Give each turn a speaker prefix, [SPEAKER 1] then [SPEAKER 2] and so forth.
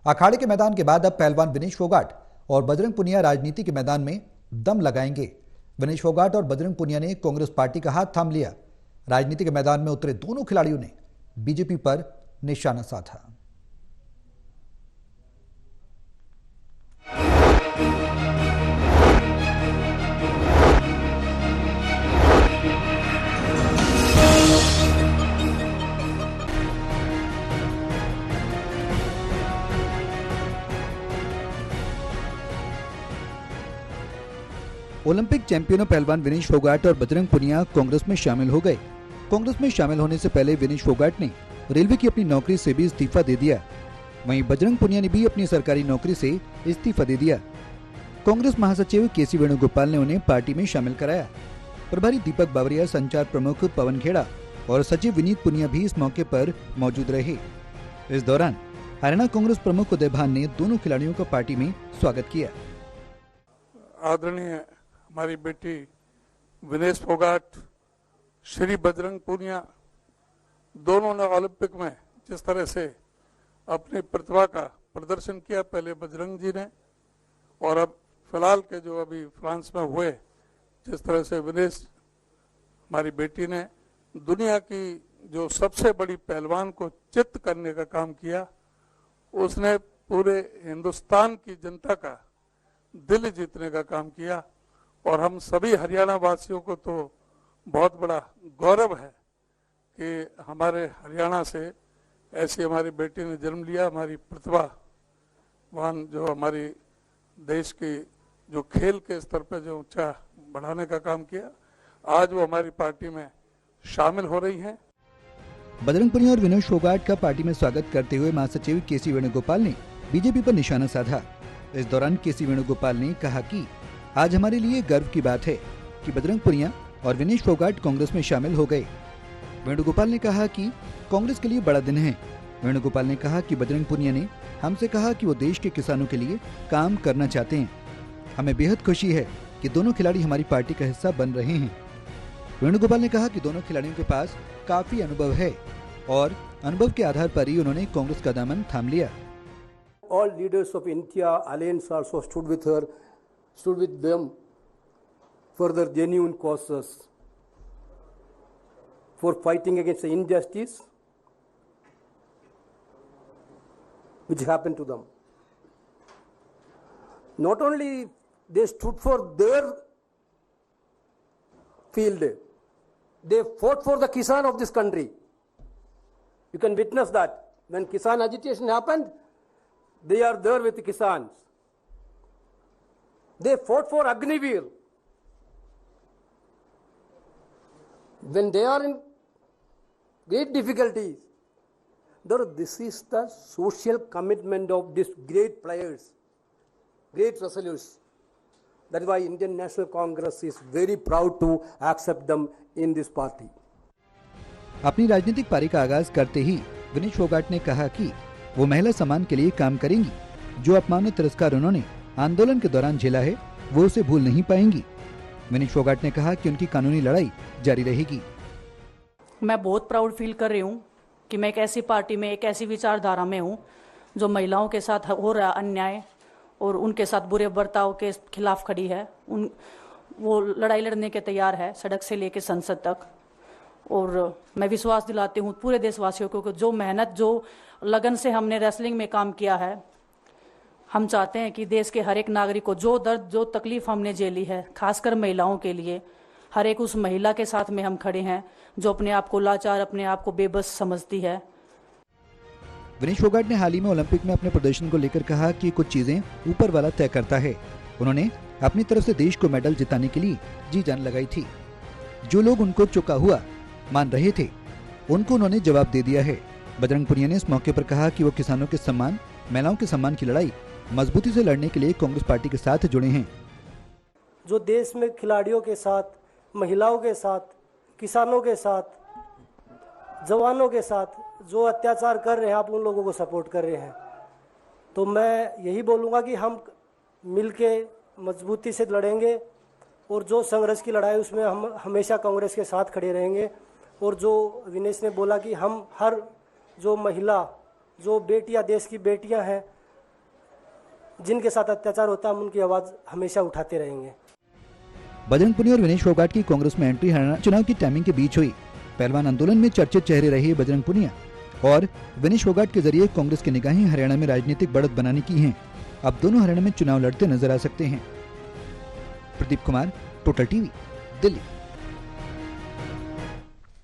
[SPEAKER 1] अखाड़े के मैदान के बाद अब पहलवान विनेश फोगाट और बजरंग पुनिया राजनीति के मैदान में दम लगाएंगे। विनेश फोगाट और बजरंग पुनिया ने कांग्रेस पार्टी का हाथ थाम लिया। राजनीति के मैदान में उतरे दोनों खिलाड़ियों ने बीजेपी पर निशाना साधा। ओलंपिक चैंपियनों पहलवान विनेश फोगाट और बजरंग पुनिया कांग्रेस में शामिल हो गए। कांग्रेस में शामिल होने से पहले विनेश फोगाट ने रेलवे की अपनी नौकरी से भी इस्तीफा दे दिया। वहीं बजरंग पुनिया ने भी अपनी सरकारी नौकरी से इस्तीफा दे दिया। कांग्रेस महासचिव केसी वेणुगोपाल ने उन्हें पार्टी में शामिल कराया। प्रभारी दीपक बावरिया, संचार प्रमुख पवन खेड़ा और सचिव विनीत पुनिया भी इस मौके पर मौजूद रहे। इस दौरान हरियाणा कांग्रेस प्रमुख उदय भान ने दोनों खिलाड़ियों का पार्टी में स्वागत किया।
[SPEAKER 2] आदरणीय हमारी बेटी विनेश फोगाट, श्री बजरंग पुनिया, दोनों ने ओलंपिक में जिस तरह से अपनी प्रतिभा का प्रदर्शन किया, पहले बजरंग जी ने और अब फिलहाल के जो अभी फ्रांस में हुए, जिस तरह से विनेश हमारी बेटी ने दुनिया की जो सबसे बड़ी पहलवान को चित्त करने का काम किया, उसने पूरे हिंदुस्तान की जनता का दिल जीतने का काम किया। और हम सभी हरियाणा वासियों को तो बहुत बड़ा गौरव है कि हमारे हरियाणा से ऐसी हमारी बेटी ने जन्म लिया। हमारी प्रतिभावान जो हमारी देश की जो खेल के स्तर पर जो ऊंचा बढ़ाने का काम किया, आज वो हमारी पार्टी में शामिल हो रही हैं।
[SPEAKER 1] बजरंग पुनिया और विनेश फोगाट का पार्टी में स्वागत करते हुए महासचिव केसी वेणुगोपाल ने बीजेपी पर निशाना साधा। इस दौरान केसी वेणुगोपाल ने कहा कि आज हमारे लिए गर्व की बात है कि बजरंग पुनिया और विनेश फोगाट कांग्रेस में शामिल हो गए। वेणुगोपाल ने कहा कि कांग्रेस के लिए बड़ा दिन है। वेणुगोपाल ने कहा कि बजरंग पुनिया ने हमसे कहा कि वो देश के किसानों के लिए काम करना चाहते हैं। हमें बेहद खुशी है कि दोनों खिलाड़ी हमारी पार्टी का हिस्सा बन रहे हैं। वेणुगोपाल ने कहा कि दोनों खिलाड़ियों के पास काफी अनुभव है और अनुभव के आधार पर ही उन्होंने कांग्रेस का दामन थाम लिया।
[SPEAKER 3] All leaders of India Alliance also stood with them for their genuine causes, for fighting against the injustice which happened to them. Not only they stood for their field, they fought for the Kisan of this country. You can witness that when Kisan agitation happened, they are there with the Kisans. They fought for Agniveer. When they are in great difficulties, this is the social commitment of these great players, great resolutes. That is why Indian National Congress is very proud to accept them in this party.
[SPEAKER 1] अपनी राजनीतिक पारी का आगाज करते ही विनेश फोगाट ने कहा कि वो महिला सम्मान के लिए काम करेंगी। जो अपमान और तिरस्कार उन्होंने आंदोलन के दौरान झेला है, वो उसे भूल नहीं पाएंगी। विनेश फोगाट ने कहा कि उनकी कानूनी लड़ाई जारी रहेगी।
[SPEAKER 4] मैं बहुत प्राउड फील कर रही हूँ कि मैं एक ऐसी पार्टी में, एक ऐसी विचारधारा में हूँ जो महिलाओं के साथ हो रहा अन्याय और उनके साथ बुरे बर्ताव के खिलाफ खड़ी है। वो लड़ाई लड़ने के तैयार है, सड़क से लेकर संसद तक। और मैं विश्वास दिलाती हूँ पूरे देशवासियों को कि जो मेहनत, जो लगन से हमने रेसलिंग में काम किया है, हम चाहते हैं कि देश के हर एक नागरिक को जो दर्द, जो तकलीफ हमने झेली है, खासकर महिलाओं के लिए, हर एक उस महिला के साथ में हम खड़े हैं जो अपने आप को लाचार, अपने आप को बेबस समझती है।
[SPEAKER 1] विनेश फोगाट ने हाल ही में ओलंपिक में अपने प्रदर्शन को लेकर कहा कि कुछ चीजें ऊपर वाला तय करता है। उन्होंने अपनी तरफ से देश को मेडल जिताने के लिए जी जान लगाई थी। जो लोग उनको चुका हुआ मान रहे थे, उनको उन्होंने जवाब दे दिया है। बजरंग पुनिया ने इस मौके पर कहा कि वो किसानों के सम्मान, महिलाओं के सम्मान की लड़ाई मजबूती से लड़ने के लिए कांग्रेस पार्टी के साथ जुड़े हैं।
[SPEAKER 3] जो देश में खिलाड़ियों के साथ, महिलाओं के साथ, किसानों के साथ, जवानों के साथ जो अत्याचार कर रहे हैं, आप उन लोगों को सपोर्ट कर रहे हैं। तो मैं यही बोलूँगा कि हम मिलके मजबूती से लड़ेंगे और जो संघर्ष की लड़ाई उसमें हम हमेशा कांग्रेस के साथ खड़े रहेंगे। और जो विनेश ने बोला कि हम हर जो महिला, जो बेटियां, देश की बेटियां हैं, जिनके साथ अत्याचार होता है हम उनकी आवाज़ हमेशा उठाते रहेंगे।
[SPEAKER 1] बजरंग पुनिया और विनेश फोगाट की कांग्रेस में एंट्री हरियाणा चुनाव की टाइमिंग के बीच हुई। पहलवान आंदोलन में चर्चित चेहरे रहे बजरंग पुनिया और विनेश फोगाट के जरिए कांग्रेस की निगाहें हरियाणा में राजनीतिक बढ़त बनाने की हैं। अब दोनों हरियाणा में चुनाव लड़ते नजर आ सकते हैं। Pradeep Kumar, total TV, Delhi.